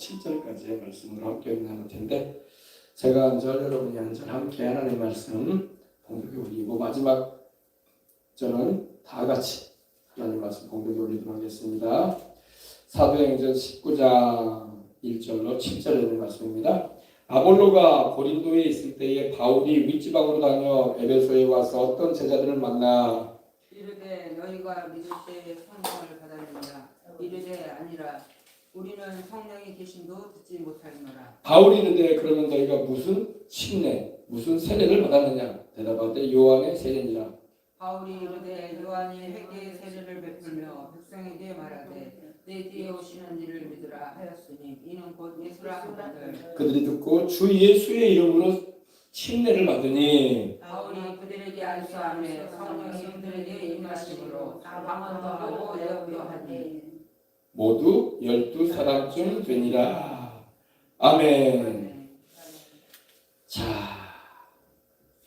7절까지의 말씀을 함께 나눌 텐데, 제가 한 절, 여러분이 한 절 함께 하나님의 말씀 봉독에 올리고, 마지막 절은 다 같이 하나님의 말씀 봉독에 올리도록 하겠습니다. 사도행전 19장 1절로 7절에 있는 말씀입니다. 아볼로가 고린도에 있을 때에 바울이 윗지방으로 다녀 에베소에 와서 어떤 제자들을 만나 이르되 너희가 믿을 때에 성령을 받았느냐? 이르되 아니라 우리는 성령이 계심도 듣지 못하노라. 바울이 이르되 그러면 너희가 무슨 침례, 무슨 세례를 받았느냐? 대답하되 요한의 세례니라. 바울이 이르되 요한이 회개의 세례를 베풀며 백성에게 말하되 내 뒤에 오시는 이를 믿으라 하였으니 이는 곧 예수라 하거늘. 그들이 듣고 주 예수의 이름으로 침례를 받으니 바울이 그들에게 안수하며 성령이 그들에게 임하심으로 방언도 하고 예언도 하니 모두 12사람쯤 되니라. 아멘. 자,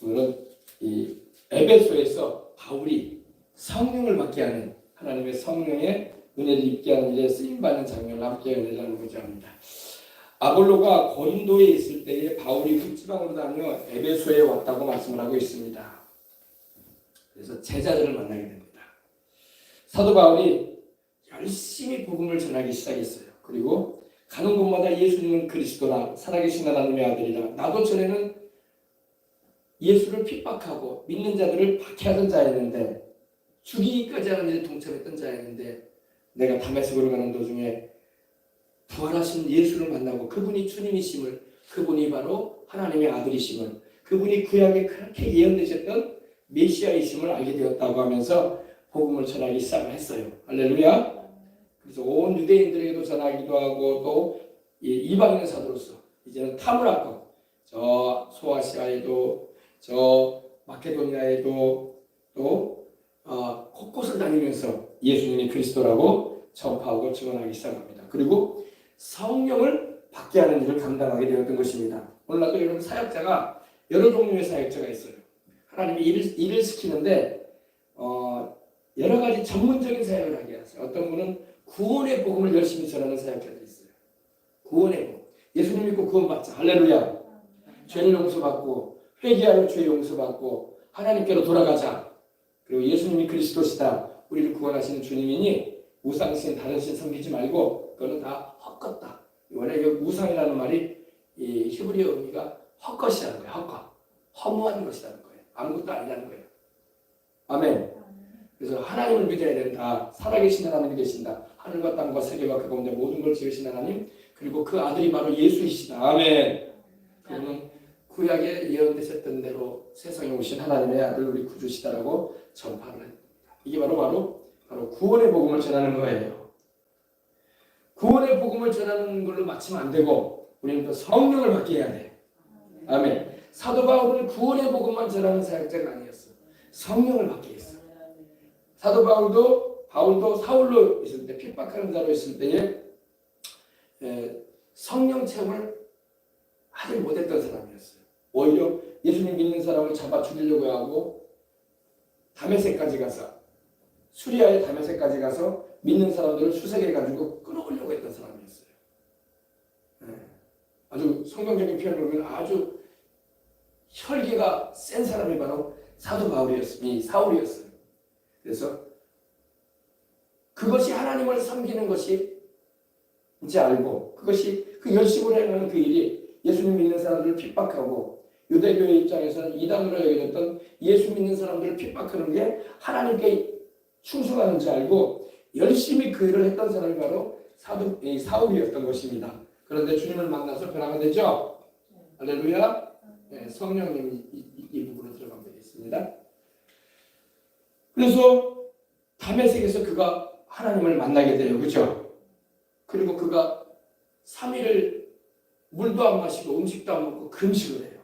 오늘은 이 에베소에서 바울이 성령을 받게 하는, 하나님의 성령의 은혜를 입게 하는 일에 쓰임받는 장면을 함께 은혜를 나누고자 합니다. 아볼로가 고린도에 있을 때에 바울이 윗지방으로 다녀 에베소에 왔다고 말씀을 하고 있습니다. 그래서 제자들을 만나게 됩니다. 사도 바울이 열심히 복음을 전하기 시작했어요. 그리고 가는 곳마다 예수님은 그리스도라, 살아계신 하나님의 아들이라. 나도 전에는 예수를 핍박하고 믿는 자들을 박해하던 자였는데, 죽이기까지 하는 일에 동참했던 자였는데, 내가 다메섹으로 가는 도중에 부활하신 예수를 만나고 그분이 주님이심을, 그분이 바로 하나님의 아들이심을, 그분이 구약에 그렇게 예언되셨던 메시아이심을 알게 되었다고 하면서 복음을 전하기 시작을 했어요. 할렐루야. 그래서 온 유대인들에게도 전하기도 하고, 또 이방인 사도로서 이제는 탐을 하고, 저 소아시아에도, 저 마케도니아에도, 또 곳곳을 다니면서 예수님이 그리스도라고 전파하고 증언하기 시작합니다. 그리고 성령을 받게 하는 일을 감당하게 되었던 것입니다. 오늘날도 여러분 사역자가 여러 종류의 사역자가 있어요. 하나님이 일을 시키는데 여러 가지 전문적인 사역을 하게 하세요. 어떤 분은 구원의 복음을 열심히 전하는 사역자들이 있어요. 구원의 복음. 예수님 믿고 구원받자. 할렐루야. 죄를 용서받고 회개하여 죄 용서받고 하나님께로 돌아가자. 그리고 예수님이 그리스도시다. 우리를 구원하시는 주님이니 우상신 다른 신 섬기지 말고 그거는 다 헛것다. 원래 이 우상이라는 말이 이 히브리어 의미가 헛것이라는 거예요. 헛것. 허무한 것이라는 거예요. 아무것도 아니라는 거예요. 아멘. 그래서 하나님을 믿어야 된다. 살아계신 하나님이 계신다. 하늘과 땅과 세계와 그 가운데 모든 걸 지으신 하나님, 그리고 그 아들이 바로 예수이시다. 아멘. 그분은 구약에 예언되셨던 대로 세상에 오신 하나님의 아들 우리 구주시다라고 전파를 합니다. 이게 바로 구원의 복음을 전하는 거예요. 구원의 복음을 전하는 걸로 마치면 안 되고 우리는 또 성령을 받게 해야 돼. 아멘. 사도 바울은 구원의 복음만 전하는 사역자가 아니었어. 성령을 받게 했어. 사도 바울도 사울로 있을 때, 핍박하는 자로 있을 때에 성령 체험을 하지 못했던 사람이었어요. 오히려 예수님 믿는 사람을 잡아 죽이려고 하고 다메섹까지 가서, 수리아의 다메섹까지 가서 믿는 사람들을 수색해가지고 끌어오려고 했던 사람이었어요. 아주 성경적인 표현을 보면 아주 혈기가 센 사람이 바로 사도 사울이었어요. 그래서 그것이 하나님을 섬기는 것이 이제 알고, 그것이 그 열심으로 행하는 그 일이 예수님 믿는 사람들을 핍박하고, 유대교의 입장에서는 이단으로 여겨졌던 예수 믿는 사람들을 핍박하는 게 하나님께 충성하는 줄 알고 열심히 그 일을 했던 사람이 바로 사울이었던 것입니다. 그런데 주님을 만나서 변화가 되죠. 할렐루야. 네, 성령님이 이 부분으로 들어가면 되겠습니다. 그래서 다메섹에서 그가 하나님을 만나게 돼요. 그렇죠? 그리고 그가 3일을 물도 안 마시고 음식도 안 먹고 금식을 해요.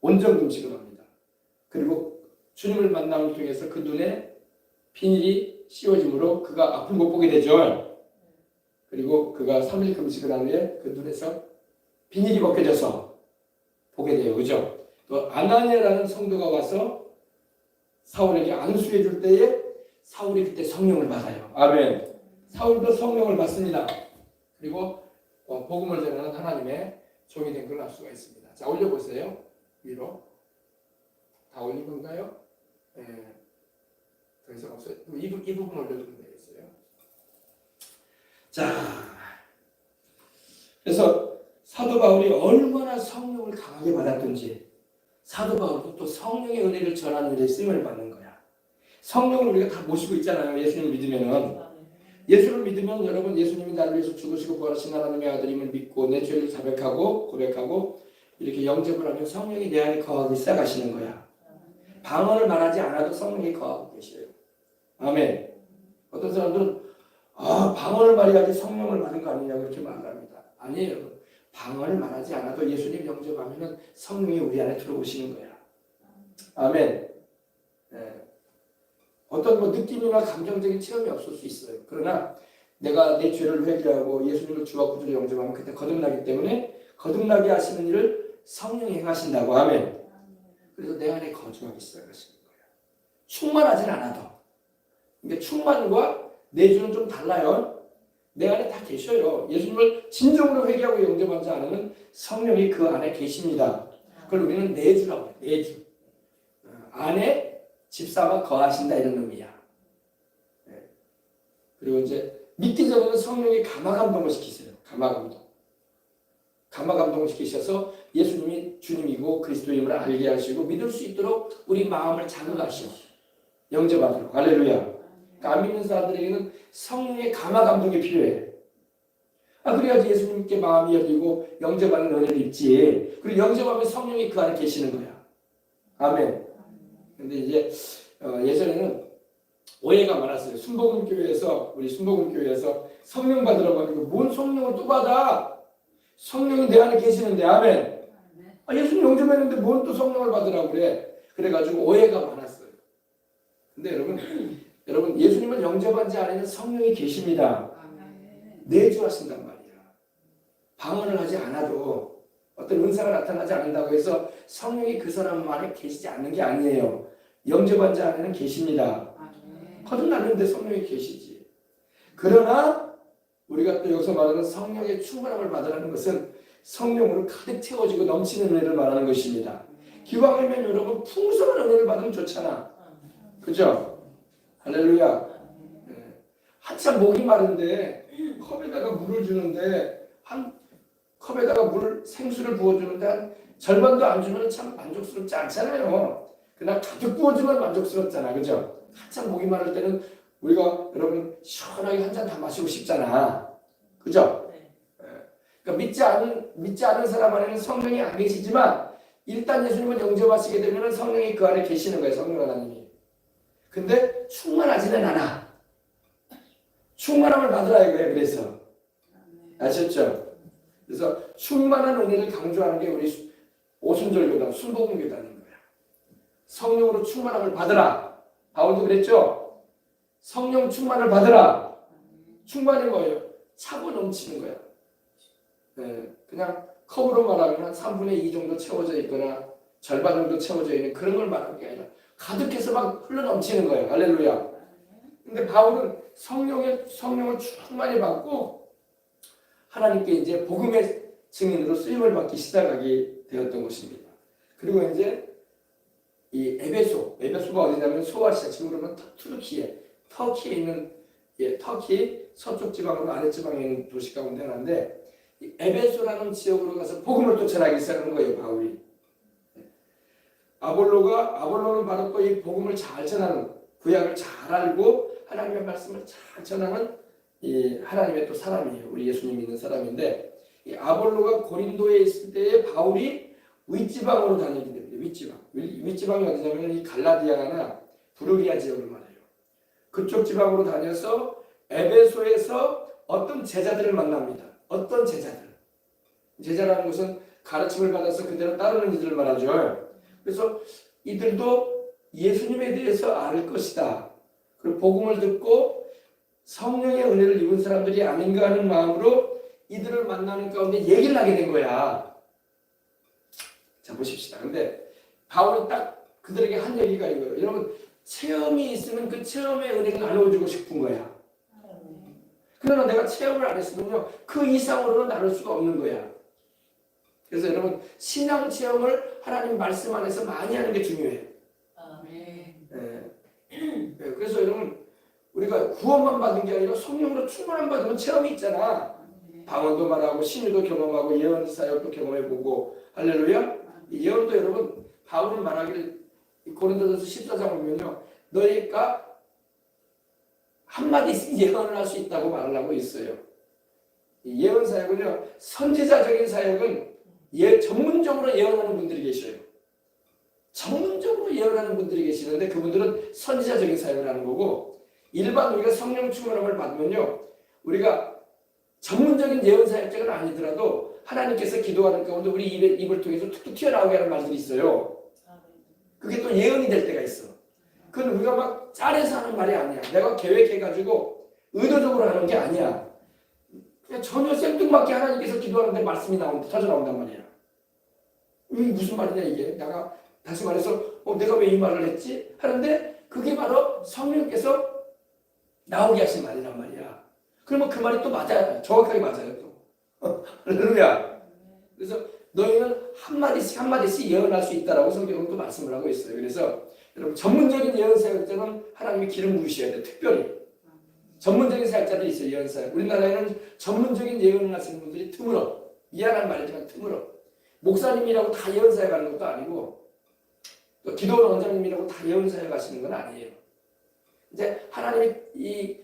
온전 금식을 합니다. 그리고 주님을 만남을 통해서 그 눈에 비닐이 씌워짐으로 그가 앞을 못 보게 되죠. 그리고 그가 3일 금식을 한 후에 그 눈에서 비닐이 벗겨져서 보게 돼요. 그죠? 또 아나니아라는 성도가 와서 사울에게 안수해 줄 때에 사울이 그때 성령을 받아요. 아멘. 사울도 성령을 받습니다. 그리고 복음을 전하는 하나님의 종이 된 걸 알 수가 있습니다. 자, 올려보세요. 위로. 다 올린 건가요? 예. 더 이상 없어요. 이 부분 올려주면 되겠어요. 자, 그래서 사도 바울이 얼마나 성령을 강하게 받았던지 사도 바울도 또 성령의 은혜를 전하는 일에 쓰임을 받는 거야. 성령을 우리가 다 모시고 있잖아요. 예수님을 믿으면은. 예수를 믿으면 여러분 예수님이 나를 위해서 죽으시고 부활하신 하나님의 아들임을 믿고 내 죄를 자백하고 고백하고 이렇게 영접을 하면 성령이 내 안에 거하기 시작하시는 거야. 방언을 말하지 않아도 성령이 거하고 계셔요. 아멘. 어떤 사람들은 방언을 말해야지 성령을 받은 거 아니냐 그렇게 말합니다. 아니에요. 방언을 말하지 않아도 예수님 영접하면 성령이 우리 안에 들어오시는 거야. 아멘. 네. 어떤 느낌이나 감정적인 체험이 없을 수 있어요. 그러나 내가 내 죄를 회개하고 예수님을 주와 구주로 영접하면 그때 거듭나기 때문에 거듭나게 하시는 일을 성령이 행하신다고. 아멘. 그래서 내 안에 거주하기 시작하시는 거예요. 충만하진 않아도. 그러니까 충만과 내주는 좀 달라요. 내 안에 다 계셔요. 예수님을 진정으로 회개하고 영접하지 않으면 성령이 그 안에 계십니다. 그걸 우리는 내주라고 해요. 내주. 안에 집사가 거하신다 이런 의미야. 그리고 이제 믿기 전에는 성령이 감화감동을 시키세요. 감화감동을 시키셔서 예수님이 주님이고 그리스도임을 알게 하시고 믿을 수 있도록 우리 마음을 자극하시오. 영접하도록. 할렐루야. 그러니까 안 믿는 사람들에게는 성령의 감화감동이 필요해. 그래야지 예수님께 마음이 열리고 영접하는 은혜를 입지. 그리고 영접하면 성령이 그 안에 계시는 거야. 아멘. 근데 이제 예전에는 오해가 많았어요. 우리 순복음교회에서 성령 받으라고 하니까 뭔 성령을 또 받아? 성령이 내 안에 계시는데. 아멘. 예수님 영접했는데 뭔 또 성령을 받으라고 그래? 그래가지고 오해가 많았어요. 근데 여러분 예수님을 영접한 자 안에는 성령이 계십니다. 내주하신단 말이야. 방언을 하지 않아도 어떤 은사가 나타나지 않는다고 해서 성령이 그 사람 안에 계시지 않는 게 아니에요. 영접한 자 안에는 계십니다. 거듭났는데 성령이 계시지. 그러나 우리가 또 여기서 말하는 성령의 충만함을 받으라는 것은 성령으로 가득 채워지고 넘치는 은혜를 말하는 것입니다. 기왕이면 여러분 풍성한 은혜를 받으면 좋잖아. 그죠? 할렐루야. 한참 목이 마른데 컵에다가 물을 주는데 컵에다가 생수를 부어주는데 한 절반도 안 주면 참 만족스럽지 않잖아요. 그냥 가득 부어주면 만족스럽잖아. 그죠? 한참 목이 마를 때는 우리가 여러분 시원하게 한 잔 다 마시고 싶잖아. 그죠? 그러니까 믿지 않은 사람 안에는 성령이 안 계시지만 일단 예수님을 영접하시게 되면 성령이 그 안에 계시는 거예요. 성령 하나님이. 근데 충만하지는 않아. 충만함을 받으라 이거예요. 그래서 아셨죠? 그래서 충만한 은혜를 강조하는 게 우리 오순절교단, 순복음교단인 거야. 성령으로 충만함을 받으라. 바울도 그랬죠? 성령 충만을 받으라. 충만이 뭐예요? 차고 넘치는 거야. 그냥 컵으로 말하면 한 3분의 2 정도 채워져 있거나 절반 정도 채워져 있는 그런 걸 말하는 게 아니라 가득해서 막 흘러 넘치는 거예요. 할렐루야. 근데 바울은 성령을 충만히 받고 하나님께 이제 복음의 증인으로 쓰임을 받기 시작하게 되었던 것입니다. 그리고 이제 이 에베소가 어디냐면 소아시아, 지금으로는 터키에 있는 터키 서쪽 지방으로 아래 지방에 있는 도시 가운데 하나인데 이 에베소라는 지역으로 가서 복음을 또 전하기 시작하는 거예요. 바울이. 아볼로는 바로 또 이 복음을 잘 전하는, 구약을 잘 알고 하나님의 말씀을 잘 전하는 이 하나님의 또 사람이에요. 우리 예수님 믿는 사람인데 이 아볼로가 고린도에 있을 때에 바울이 윗지방으로 다니게 됩니다. 윗지방이 어디냐면 이 갈라디아나 부르리아 지역을 말해요. 그쪽 지방으로 다녀서 에베소에서 어떤 제자들을 만납니다. 어떤 제자라는 것은 가르침을 받아서 그대로 따르는 이들을 말하죠. 그래서 이들도 예수님에 대해서 알 것이다. 그리고 복음을 듣고 성령의 은혜를 입은 사람들이 아닌가 하는 마음으로 이들을 만나는 가운데 얘기를 하게 된 거야. 자, 보십시다. 근데 바울은 딱 그들에게 한 얘기가 이거예요. 여러분, 체험이 있으면 그 체험의 은혜를 나눠주고 싶은 거야. 그러나 내가 체험을 안 했으면요, 그 이상으로는 나눌 수가 없는 거야. 그래서 여러분, 신앙 체험을 하나님 말씀 안에서 많이 하는 게 중요해요. 아멘. 그래서 여러분, 우리가 구원만 받은 게 아니라 성령으로 충만한 받으면 체험이 있잖아. 방언도 말하고 신유도 경험하고 예언 사역도 경험해보고, 할렐루야. 이 예언도 여러분, 바울은 말하기를 고린도전서 14장 보면요, 너희가 한마디씩 예언을 할 수 있다고 말을 하고 있어요. 이 예언 사역은요, 선지자적인 사역은 전문적으로 예언하는 분들이 계셔요. 전문적으로 예언하는 분들이 계시는데 그분들은 선지자적인 사역을 하는 거고, 일반 우리가 성령 충만함을 받으면요, 우리가 전문적인 예언 사역자는 아니더라도 하나님께서 기도하는 가운데 우리 입을 통해서 툭툭 튀어나오게 하는 말들이 있어요. 그게 또 예언이 될 때가 있어. 그건 우리가 막 짤해서 하는 말이 아니야. 내가 계획해가지고 의도적으로 하는 게 아니야. 그냥 전혀 생뚱맞게 하나님께서 기도하는데 말씀이 터져 나온단 말이야. 이게 무슨 말이냐 이게. 내가 다시 말해서 내가 왜 이 말을 했지? 하는데 그게 바로 성령께서 나오게 하신 말이란 말이야. 그러면 그 말이 또 맞아요. 정확하게 맞아요. 또. 할렐루야. 그래서 너희는 한마디씩 예언할 수 있다라고 성경은 또 말씀을 하고 있어요. 그래서 여러분, 전문적인 예언 사역자는 하나님의 기름 부으셔야 돼. 특별히 전문적인 사역자들이 있어요. 예언 사역. 우리나라에는 전문적인 예언을 하시는 분들이 드물어. 미안한 말이지만 드물어. 목사님이라고 다 예언 사역하는 것도 아니고, 또 기도원 원장님이라고 다 예언 사역하시는 건 아니에요. 이제 하나님이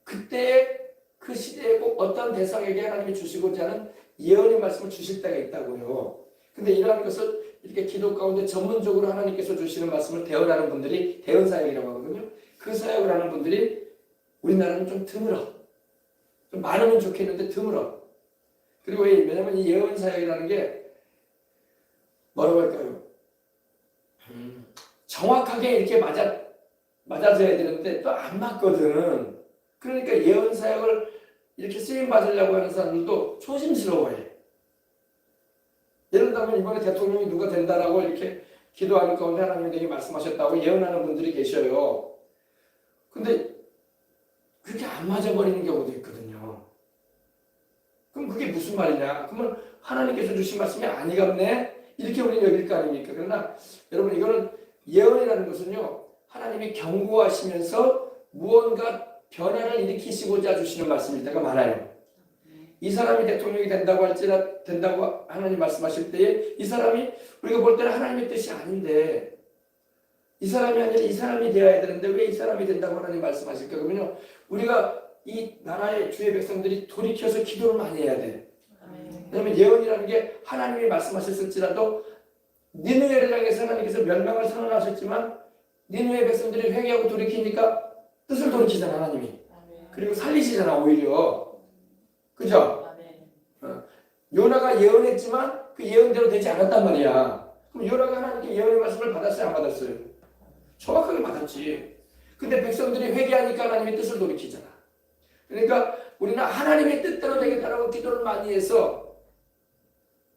그때 그 시대에 꼭 어떤 대상에게 하나님이 주시고자 하는 예언의 말씀을 주실 때가 있다고요. 근데 이러한 것을 이렇게 기도 가운데 전문적으로 하나님께서 주시는 말씀을 대언하는 분들이 대언 사역이라고 하거든요. 그 사역을 하는 분들이 우리나라는 좀 드물어. 좀 많으면 좋겠는데 드물어. 그리고 왜냐면 이 예언 사역이라는 게 뭐라고 할까요? 정확하게 이렇게 맞아져야 되는데 또 안 맞거든. 그러니까 예언 사역을 이렇게 쓰임 받으려고 하는 사람들도 조심스러워해. 예를 들면 이번에 대통령이 누가 된다라고 이렇게 기도하는 가운데 하나님이 내게 말씀하셨다고 예언하는 분들이 계셔요. 근데 그렇게 안 맞아버리는 경우도 있거든요. 그럼 그게 무슨 말이냐? 그러면 하나님께서 주신 말씀이 아니겠네? 이렇게 우리는 여길 거 아닙니까? 그러나 여러분, 이거는 예언이라는 것은요, 하나님이 경고하시면서 무언가 변화를 일으키시고자 주시는 말씀일 때가 많아요. 이 사람이 대통령이 된다고 하나님 말씀하실 때에 이 사람이 우리가 볼 때는 하나님의 뜻이 아닌데, 이 사람이 아니라 이 사람이 되어야 되는데 왜 이 사람이 된다고 하나님 말씀하실까? 그러면요, 우리가 이 나라의 주의 백성들이 돌이켜서 기도를 많이 해야 돼. 왜냐하면 예언이라는 게 하나님이 말씀하셨을지라도 니느웨를 향해서 하나님께서 멸망을 선언하셨지만 니느웨 백성들이 회개하고 돌이키니까 뜻을 돌이키잖아, 하나님이. 그리고 살리시잖아, 오히려. 그죠? 요나가 예언했지만 그 예언대로 되지 않았단 말이야. 그럼 요나가 하나님께 예언의 말씀을 받았어요, 안 받았어요? 정확하게 받았지. 근데 백성들이 회개하니까 하나님의 뜻을 돌이키잖아. 그러니까 우리는 하나님의 뜻대로 되겠다라고 기도를 많이 해서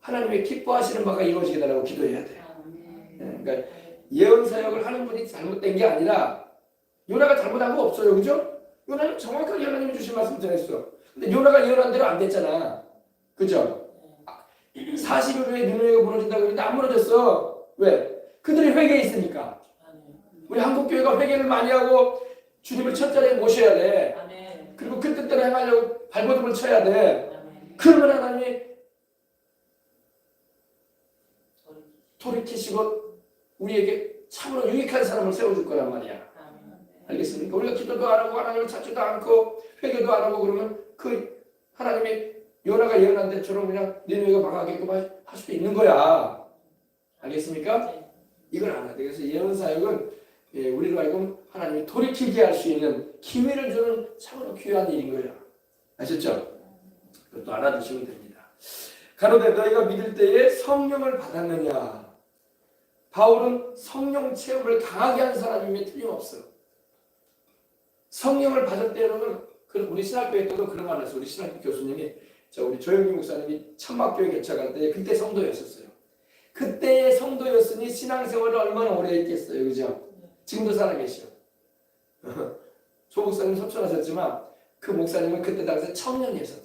하나님의 기뻐하시는 바가 이루어지게 달라고 기도해야 돼. 그러니까 예언 사역을 하는 분이 잘못된 게 아니라 요나가 잘못한 거 없어요, 그죠? 요나는 정확하게 하나님이 주신 말씀 전했어. 근데 요나가 예언한 대로 안 됐잖아, 그죠? 40일 후에 니느웨가 무너진다고 했는데 안 무너졌어. 왜? 그들이 회개에 있으니까. 우리 한국교회가 회개를 많이 하고 주님을 첫 자리에 모셔야 돼. 그리고 그 뜻대로 행하려고 발버둥을 쳐야 돼. 그러면 하나님이 돌이키시고 우리에게 참으로 유익한 사람을 세워줄 거란 말이야. 알겠습니까? 우리가 기도도 안 하고 하나님을 찾지도 않고 회개도 안 하고 그러면 그 하나님이 요나가 예언한 데처럼 그냥 니느웨가 망하게끔 할 수도 있는 거야. 알겠습니까? 이걸 알아야 돼. 그래서 예언 사역은 우리로 하여금 하나님이 돌이키게 할 수 있는 기회를 주는 참으로 귀한 일인 거야. 아셨죠? 그것도 알아두시면 됩니다. 가로되 너희가 믿을 때에 성령을 받았느냐? 바울은 성령 체험을 강하게 한 사람임에 틀림없어. 성령을 받을 때로는 우리 신학교에 때도 그런 말 했어. 우리 신학교 교수님이 우리 조영기 목사님이 천막교회 개척할 때 그때 성도였었어요. 그때의 성도였으니 신앙생활을 얼마나 오래 했겠어요, 그죠? 지금도 살아계셔. 조 목사님 소천하셨지만 그 목사님은 그때 당시 청년이었어.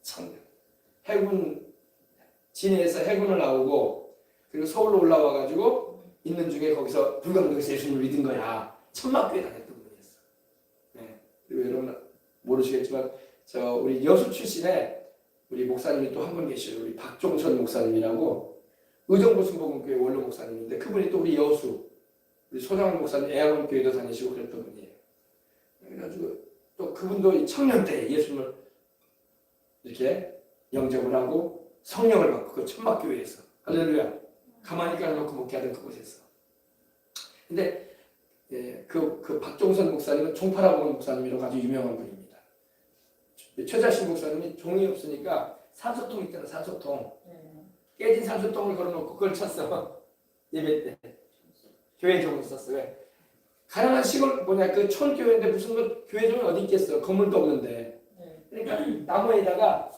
청년. 해군 진해에서 해군을 나오고 그리고 서울로 올라와가지고 있는 중에 거기서 불광동에서 예수님을 믿은 거야. 천막교회 다녔던 분이었어. 네. 그리고 여러분 모르시겠지만 저 우리 여수 출신의 우리 목사님이 또 한 분 계셔요. 우리 박종천 목사님이라고 의정부 순복음교회 원로 목사님인데 그분이 또 우리 여수 우리 소장원 목사님 애학원 교회도 다니시고 그랬던 분이에요. 그래가지고 또 그분도 이 청년 때 예수님을 이렇게 영접을 하고 성령을 받고 그 천막교회에서 할렐루야 가만히 깔아놓고 목회하던 그곳에서 근데 그 박종선 목사님은 종파라본 목사님이라고 아주 유명한 분입니다. 최자신 목사님이 종이 없으니까 산소통 있잖아 산소통 깨진 산소통을 걸어놓고 그걸 쳤어 예배 때 교회 종을 썼어. 왜? 가난한 시골 그 촌교회인데 무슨 뭐 교회 종이 어디 있겠어 건물도 없는데 그러니까 나무에다가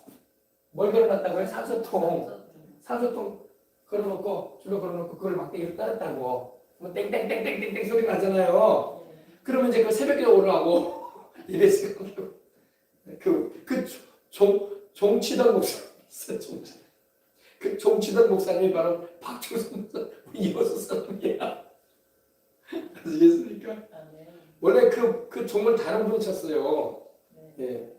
뭘 걸어놨다고요? 산소통 걸어놓고 줄로 걸어놓고 그걸 막대기로 따랐다고 뭐 땡땡땡땡땡땡 소리 나잖아요. 그러면 이제 그 새벽에 오라고 예배 시간으로 종치던 목사님 있어 그 종치던 목사님이 바로 박종선 목사님 우리 여수 사람이야. 아시겠습니까? 원래 그 종을 다른 분이 쳤어요. 예.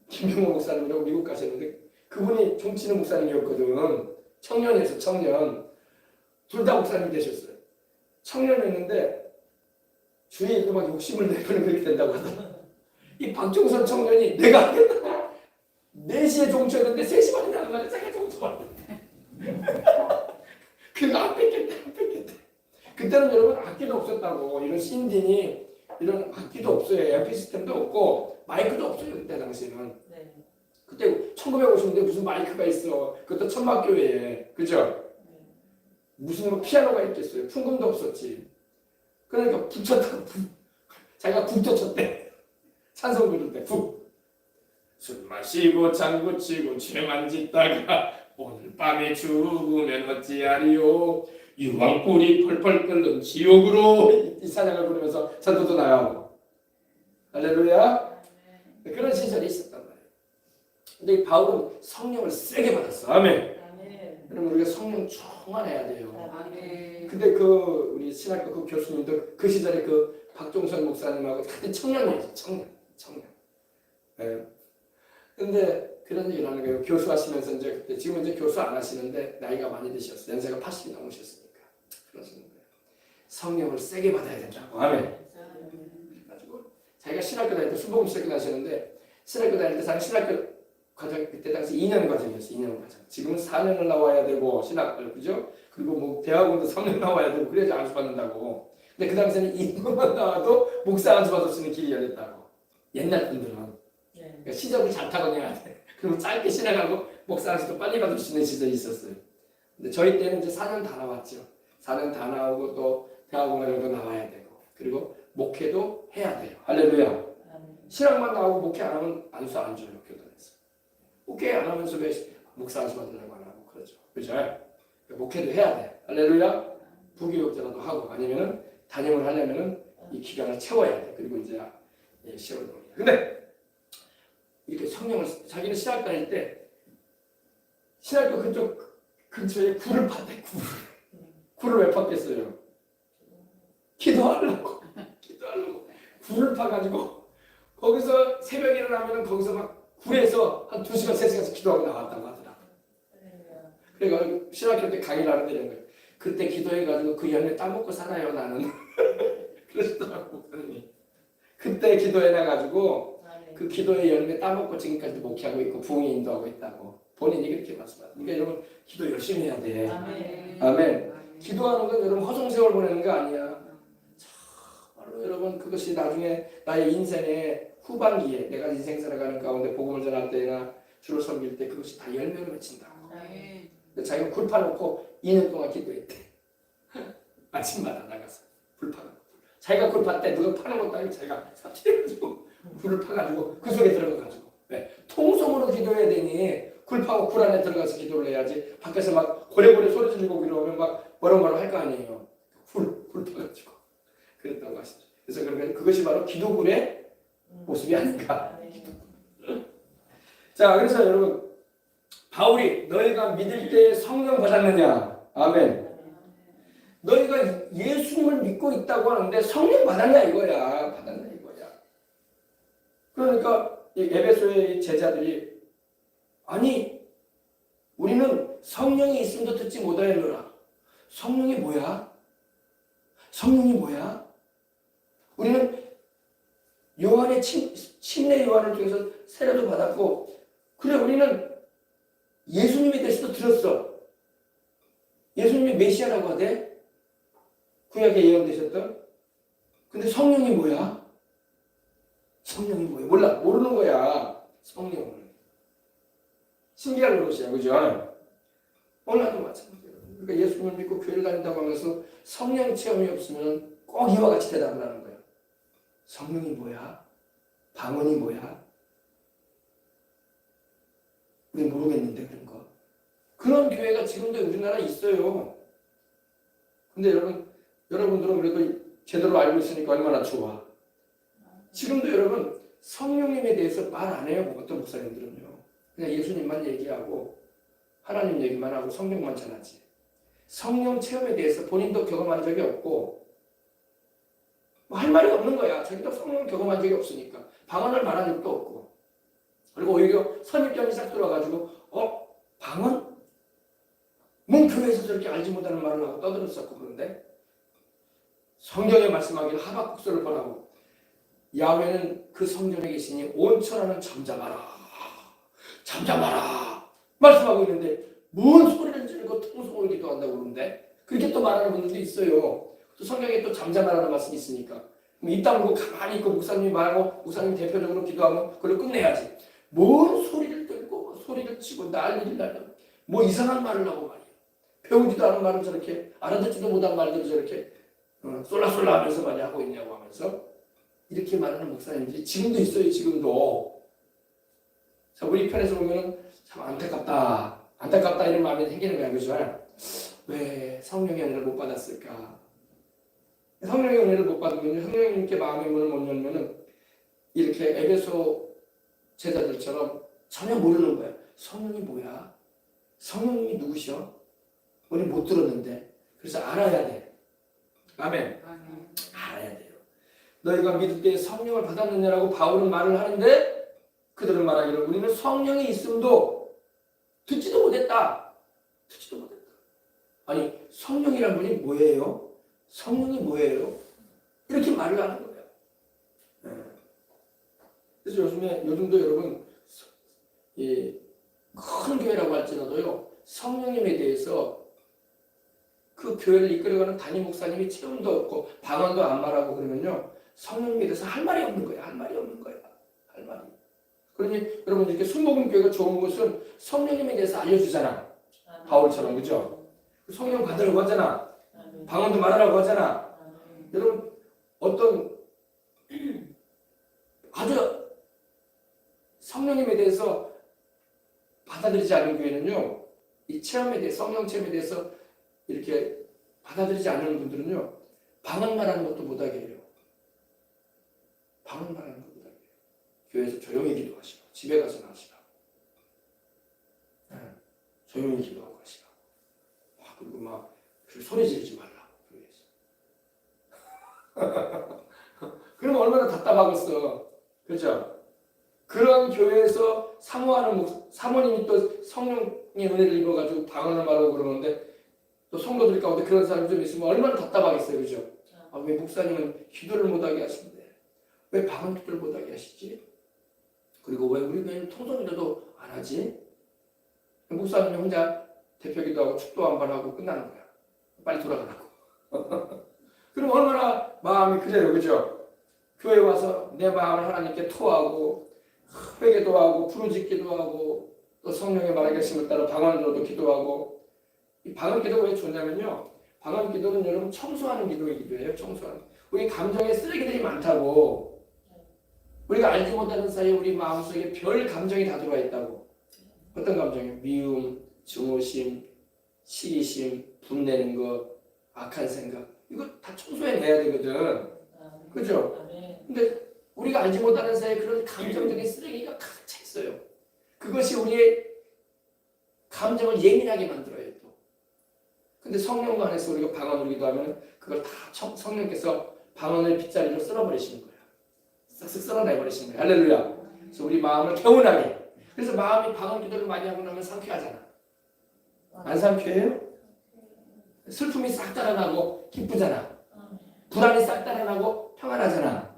김병호 목사님이라고 미국 가셨는데 그분이 종치는 목사님이었거든. 청년에서 청년 둘 다 목사님 되셨어요. 청년이었는데 주위에 또 막 욕심을 내고는 그렇게 된다고 하더라고요. 이 박종선 청년이 내가 하겠다고 4시에 종쳤는데 3시 반이 나가면 자기가 종쳐왔는데 그거 안 뺏겠대. 그때는 여러분 악기도 없었다고 이런 신딘이 이런 악기도 없어요. 에어피 시스템도 없고 마이크도 없어요. 그때 당시에는. 그때 1950년대 무슨 마이크가 있어. 그것도 천막교회에. 그죠? 무슨 뭐 피아노가 있겠어요. 풍금도 없었지. 그러니까 북쳤다고 자기가 북도 쳤대. 찬송 부를 때 북. 술 마시고 장구 치고 죄만 짓다가 오늘 밤에 죽으면 어찌하리요. 유황불이 펄펄 끓는 지옥으로 이 찬양을 부르면서 전도도 나가고 할렐루야. 그런 시절이 있었단 말이에요. 근데 이 바울은 성령을 세게 받았어. 아멘. 그럼 우리가 성령 충만해야 돼요. 근데 그 우리 신학교 그 교수님도 그 시절에 그 박종선 목사님하고 그때 청년이었어. 청년. 예. 근데 그런 일을 하는 거예요. 교수하시면서 이제 그때 지금 이제 교수 안 하시는데 나이가 많이 드셨어요. 연세가 80이 넘으셨으니까 그러시는 거예요. 성령을 세게 받아야 된다고. 아멘. 그래가지고 자기가 신학교 다닐 때 순복음 신학교 다니셨는데 신학교 다닐 때 자기 신학교 과정 그때 당시 2년 과정이었어요. 2년 과정. 지금은 4년을 나와야 되고 신학을 그죠? 그리고 뭐 대학원도 3년 나와야 되고 그래야지 안수 받는다고. 근데 그 당시에는 2년만 나와도 목사 안수 받을 수 있는 길이 열렸다고. 옛날 분들은 그러니까 시접을 잘 타고내야 돼. 그리고 짧게 신학하고 목사 안수도 빨리 받을 수 있는 시절이 있었어요. 근데 저희 때는 이제 4년 다 나왔죠. 4년 다 나오고 또 대학원도 나와야 되고 그리고 목회도 해야 돼요. 할렐루야. 신학만 나오고 목회 안 하면 안수 안 줘요. 교단에서. 목회 안 하면서 왜 목사 안수 받으려고 안 하고 그러죠. 그죠? 목회도 해야 돼. 할렐루야. 부교육자라도 하고 아니면은 단임을 하려면은 이 기간을 채워야 돼. 그리고 이제 시험을 봅니다. 근데 이렇게 성령을 자기는 신학 다닐 때 신학교 그쪽 근처에 굴을 팠대. 굴을 왜 팠겠어요? 기도하려고 굴을 파가지고 거기서 새벽에 일어나면 거기서 막 굴에서 한 2시간 3시간씩 기도하고 나왔다고 하더라고. 그러니까 신학교 때 강의를 하는데 이런 거예요. 그때 기도해가지고 그 열매 따먹고 살아요 나는. 그러시더라고 목사님이. 그때 기도해놔가지고 그 기도의 열매 따먹고 지금까지도 목회하고 있고 부흥에 인도하고 있다고 본인이 그렇게 말씀하세요. 그러니까 여러분 기도 열심히 해야 돼. 아멘. 기도하는 건 여러분 허송세월 보내는 거 아니야. 정말로 여러분 그것이 나중에 나의 인생의 후반기에 내가 인생 살아가는 가운데 복음을 전할 때나 주를 섬길 때 그것이 다 열매를 맺힌다고. 자기가 굴 파놓고 2년 동안 기도했대. 아침마다 나가서 굴 파놓고 자기가 굴 팠대. 누가 파는 것도 아니고 자기가 삽질해가지고 굴을 파가지고 그 속에 들어가가지고 왜? 통성으로 기도해야 되니 굴 파고 굴 안에 들어가서 기도를 해야지 밖에서 막 고래고래 소리 지르고 그러면 막 뭐라고 할 거 아니에요. 굴 파가지고 그랬다고 하시죠. 그래서 그러면 그것이 바로 기도굴의 모습이 아닌가. 자, 그래서 여러분, 바울이 너희가 믿을 때 성령 받았느냐? 아멘. 너희가 예수님을 믿고 있다고 하는데 성령 받았냐 이거야. 받았냐 이거야. 그러니까 이 에베소의 제자들이 아니 우리는 성령이 있음도 듣지 못하였노라. 성령이 뭐야? 성령이 뭐야? 우리는 요한의 침례 요한을 통해서 세례도 받았고 그래 우리는 예수님에 대해서도 들었어. 예수님이 메시아라고 하대. 구약에 예언되셨던. 근데 성령이 뭐야? 성령이 뭐야? 몰라. 모르는 거야. 성령을. 신기한 노릇이야. 그죠? 오늘도 마찬가지예요. 그러니까 예수님을 믿고 교회를 다닌다고 하면서 성령 체험이 없으면 꼭 이와 같이 대답을 하는 거야. 성령이 뭐야? 방언이 뭐야? 우리 모르겠는데 그런 거. 그런 교회가 지금도 우리나라에 있어요. 근데 여러분들은 그래도 제대로 알고 있으니까 얼마나 좋아. 지금도 여러분 성령님에 대해서 말 안 해요. 어떤 목사님들은요. 그냥 예수님만 얘기하고 하나님 얘기만 하고 성령만 전하지. 성령 체험에 대해서 본인도 경험한 적이 없고 뭐 할 말이 없는 거야. 자기도 성령 경험한 적이 없으니까 방언을 말한 적도 없고 그리고 오히려 선입견이 싹 들어가지고 방언? 뭔 교회에서 저렇게 알지 못하는 말을 하고 떠들었었고 그런데 성경에 말씀하기를 하박국서를 보라고 야훼는 그 성전에 계시니 온 천하는 잠잠하라 잠잠하라 말씀하고 있는데 뭔 소리를 지르고 통성으로 기도한다고 그러는데 그렇게 또 말하는 분들도 있어요. 또 성경에 또 잠잠하라는 말씀이 있으니까 입 다물고 가만히 있고 목사님이 말하고 목사님이 대표적으로 기도하면 그걸 끝내야지. 뭔 소리를 들고 소리를 치고 난리를 날려 뭐 이상한 말을 하고 말이야. 배우지도 않은 말을 저렇게 알아듣지도 못한 말들을 저렇게 쏠라쏠라 하면서 많이 하고 있냐고 하면서 이렇게 말하는 목사님들이 지금도 있어요. 지금도. 자, 우리 편에서 보면 참 안타깝다 이런 마음이 생기는 거야. 그죠? 왜 성령의 은혜를 못 받았을까? 성령의 은혜를 못 받으면 성령님께 마음의 문을 못 열면은 이렇게 에베소 제자들처럼 전혀 모르는 거야. 성령이 뭐야? 성령님이 누구셔? 우리 못 들었는데. 그래서 알아야 돼. 아멘. 알아야 돼요. 너희가 믿을 때 성령을 받았느냐라고 바울은 말을 하는데 그들은 말하기를 우리는 성령이 있음도 듣지도 못했다. 듣지도 못했다. 아니 성령이란 분이 뭐예요? 성령이 뭐예요? 이렇게 말을 하는 거예요. 그래서 요즘도 여러분 큰 교회라고 할지라도요 성령님에 대해서 그 교회를 이끌어가는 담임 목사님이 체험도 없고 방언도 안 말하고 그러면요 성령님에 대해서 할 말이 없는 거야. 할 말이 없는 거야. 할 말이. 그러니 여러분 이렇게 순복음 교회가 좋은 것은 성령님에 대해서 알려주잖아. 바울처럼 그죠? 성령 받으라고 하잖아. 방언도 말하라고 하잖아. 여러분 어떤 아주 성령님에 대해서 받아들이지 않는 교회는요 이 체험에 대해 성령 체험에 대해서 이렇게 받아들이지 않는 분들은요 방언 말하는 것도 못하게 해요. 방언 말하는 것도 못하게 해요. 교회에서 조용히 기도하시고 집에 가서는 하시라고. 조용히 기도하고 하시라고. 그리고 막 소리 지르지 말라고 교회에서. 그러면 얼마나 답답하겠어. 그렇죠? 그런 교회에서 사모하는 사모님이 또 성령의 은혜를 입어가지고 방언을 말하고 그러는데 또 성도들 가운데 그런 사람이 좀 있으면 얼마나 답답하겠어요. 그죠? 왜 목사님은 기도를 못하게 하시는데 왜 방언 기도를 못하게 하시지? 그리고 왜 우리 교회는 통성기도도 안 하지? 목사님이 혼자 대표기도하고 축도 한 번 하고 끝나는 거야. 빨리 돌아가라고. 그럼 얼마나 마음이 그래요. 그죠? 교회 와서 내 마음을 하나님께 토하고 회개도 하고 부르짖기도 하고 또 성령의 말하게 하심을 따라 방언으로도 기도하고 이 방언 기도가 왜 좋냐면요. 방언 기도는 여러분 청소하는 기도의 기도예요. 청소하는. 우리 감정에 쓰레기들이 많다고. 우리가 알지 못하는 사이에 우리 마음속에 별 감정이 다 들어와 있다고. 어떤 감정이요? 미움, 증오심, 시기심, 분내는 것, 악한 생각. 이거 다 청소해내야 되거든. 그죠? 근데 우리가 알지 못하는 사이에 그런 감정적인 쓰레기가 가득 차 있어요. 그것이 우리의 감정을 예민하게 만들어요. 또. 근데 성령 안에서 우리가 방언을 기도 하면 그걸 다 성령께서 방언의 빗자리로 쓸어버리시는 거예요. 쓱쓱 쓸어내버리시는 거예요. 할렐루야. 그래서 우리 마음을 개운하게. 그래서 마음이 방언 기도를 많이 하고 나면 상쾌하잖아. 안 상쾌해요? 슬픔이 싹 달아나고 기쁘잖아. 불안이 싹 달아나고 평안하잖아.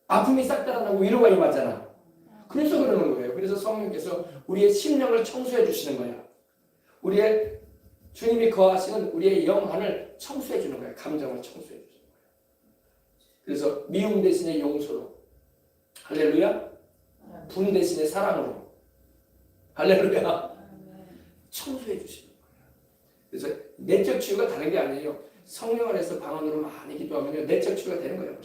아픔이 싹 달아나고 위로가 임하잖아. 그래서 그러는 거예요. 그래서 성령께서 우리의 심령을 청소해 주시는 거야. 우리의 주님이 거하시는 우리의 영 안을 청소해 주는 거야. 감정을 청소해 주는 거야. 그래서 미움 대신에 용서로, 할렐루야. 분 대신에 사랑으로, 할렐루야. 청소해 주시는 거예요. 그래서 내적 치유가 다른 게 아니에요. 성령 안에서 방언으로 많이 기도하면 내적 치유가 되는 거예요.